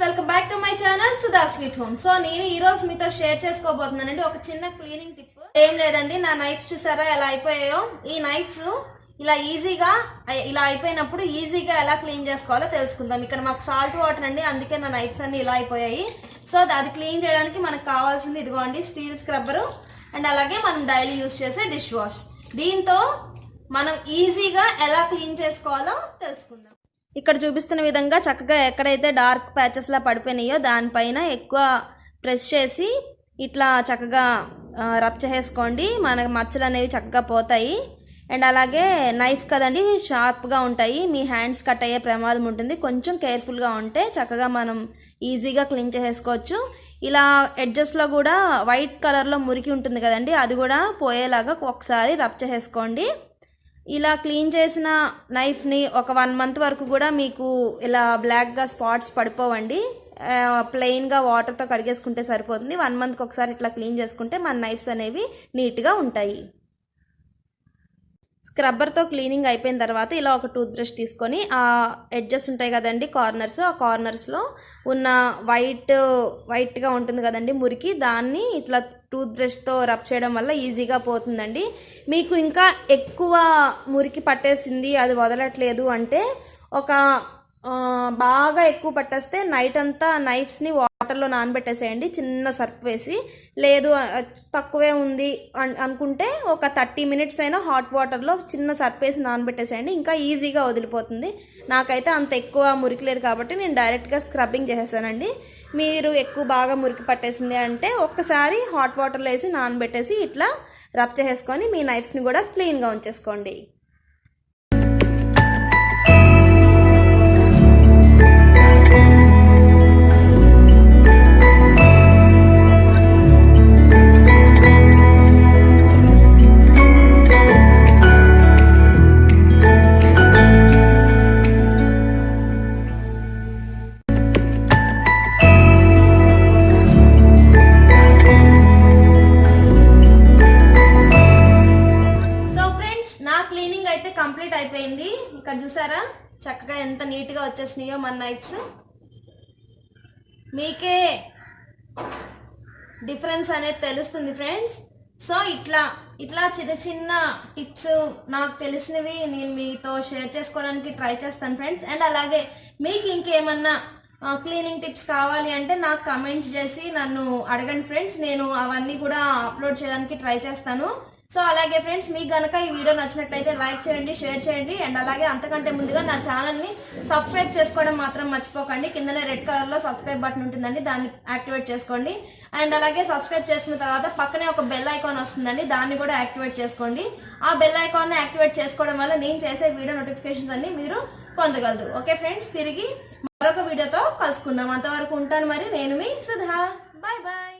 Welcome back to my channel Sudha sweet home. So నేను ఈ రోజు మీతో షేర్ చేసుకోబోతున్నానండి ఒక చిన్న క్లీనింగ్ టిప్. ఏం లేదండి, నా నైఫ్స్ చూసారా ఎలా అయిపోయాయో. ఈ నైఫ్స్ ఇలా ఈజీగా ఇలా అయిపోయినప్పుడు ఈజీగా ఎలా క్లీన్ చేసుకోవాలో తెలుసుకుందాం. ఇక్కడ మాకు సాల్ట్ వాటర్ అండి, అందుకే నా నైఫ్స్ అన్ని ఇలా అయిపోయాయి. సో అది క్లీన్ చేయడానికి మనకు కావాల్సింది ఇదిగోండి స్టీల్ స్క్రబ్బరు అండ్ అలాగే మనం డైలీ యూజ్ చేసే డిష్ వాష్. దీంతో మనం ఈజీగా ఎలా క్లీన్ చేసుకోవాలో తెలుసుకుందాం. ఇక్కడ చూపిస్తున్న విధంగా చక్కగా ఎక్కడైతే డార్క్ ప్యాచెస్లా పడిపోయినాయో దానిపైన ఎక్కువ ప్రెస్ చేసి ఇట్లా చక్కగా రబ్ చేసుకోండి. మనకు మచ్చలు అనేవి చక్కగా పోతాయి. అండ్ అలాగే నైఫ్ కదండి, షార్ప్గా ఉంటాయి, మీ హ్యాండ్స్ కట్ అయ్యే ప్రమాదం ఉంటుంది. కొంచెం కేర్ఫుల్గా ఉంటే చక్కగా మనం ఈజీగా క్లీన్ చేసుకోవచ్చు. ఇలా ఎడ్జెస్లో కూడా వైట్ కలర్లో మురికి ఉంటుంది కదండి, అది కూడా పోయేలాగా ఒకసారి రబ్ చేసుకోండి. ఇలా క్లీన్ చేసిన నైఫ్ని ఒక 1 month వరకు కూడా మీకు ఇలా బ్లాక్గా స్పాట్స్ పడిపోవండి. ప్లెయిన్గా వాటర్తో కడిగేసుకుంటే సరిపోతుంది. 1 monthకి ఒకసారి ఇట్లా క్లీన్ చేసుకుంటే మన నైఫ్స్ అనేవి నీట్గా ఉంటాయి. స్క్రబ్బర్తో క్లీనింగ్ అయిపోయిన తర్వాత ఇలా ఒక టూత్ బ్రష్ తీసుకొని ఆ ఎడ్జెస్ ఉంటాయి కదండి కార్నర్స్, ఆ కార్నర్స్లో ఉన్న వైట్గా ఉంటుంది కదండి మురికి, దాన్ని ఇట్లా టూత్ బ్రష్తో రబ్ చేయడం వల్ల ఈజీగా పోతుందండి. మీకు ఇంకా ఎక్కువ మురికి పట్టేసింది, అది వదలట్లేదు అంటే బాగా ఎక్కువ పట్టేస్తే నైట్ అంతా నైఫ్స్ని వాటర్లో నానబెట్టేసేయండి చిన్న సర్ఫ్ వేసి. లేదు తక్కువే ఉంది అనుకుంటే ఒక 30 minutes అయినా హాట్ వాటర్లో చిన్న సర్ఫ్ వేసి నానబెట్టేసేయండి, ఇంకా ఈజీగా వదిలిపోతుంది. నాకైతే అంత ఎక్కువ మురికి లేదు కాబట్టి నేను డైరెక్ట్గా స్క్రబ్బింగ్ చేసేసానండి. మీరు ఎక్కువ బాగా మురికి పట్టేసింది అంటే ఒక్కసారి హాట్ వాటర్లో వేసి నానబెట్టేసి ఇట్లా రబ్ చేసుకొని మీ నైఫ్స్ని కూడా క్లీన్గా ఉంచేసుకోండి. క్లీనింగ్ అయితే కంప్లీట్ అయిపోయింది. ఇక్కడ చూసారా చక్కగా ఎంత నీట్గా వచ్చేసినాయో మన నైఫ్స్. మీకే డిఫరెన్స్ అనేది తెలుస్తుంది ఫ్రెండ్స్. సో ఇట్లా చిన్న చిన్న టిప్స్ నాకు తెలిసినవి నేను మీతో షేర్ చేసుకోవడానికి ట్రై చేస్తాను ఫ్రెండ్స్. అండ్ అలాగే మీకు ఇంకేమన్నా క్లీనింగ్ టిప్స్ కావాలి అంటే నాకు కమెంట్స్ చేసి నన్ను అడగండి ఫ్రెండ్స్, నేను అవన్నీ కూడా అప్లోడ్ చేయడానికి ట్రై చేస్తాను. సో అలాగే ఫ్రెండ్స్, మీకు కనుక ఈ వీడియో నచ్చినట్లయితే లైక్ చేయండి, షేర్ చేయండి. అండ్ అలాగే అంతకంటే ముందుగా నా ఛానల్ని సబ్స్క్రైబ్ చేసుకోవడం మాత్రం మర్చిపోకండి. కిందనే రెడ్ కలర్లో సబ్స్క్రైబ్ బటన్ ఉంటుందండి, దాన్ని యాక్టివేట్ చేసుకోండి. అండ్ అలాగే సబ్స్క్రైబ్ చేసిన తర్వాత పక్కనే ఒక బెల్ ఐకాన్ వస్తుందండి, దాన్ని కూడా యాక్టివేట్ చేసుకోండి. ఆ బెల్ ఐకాన్ని యాక్టివేట్ చేసుకోవడం వల్ల నేను చేసే వీడియో నోటిఫికేషన్స్ అన్ని మీరు పొందగలరు. ఓకే ఫ్రెండ్స్, తిరిగి మరొక వీడియోతో కలుసుకుందాం. అంతవరకు ఉంటాను మరి. నేను మీ సుధా. Bye bye.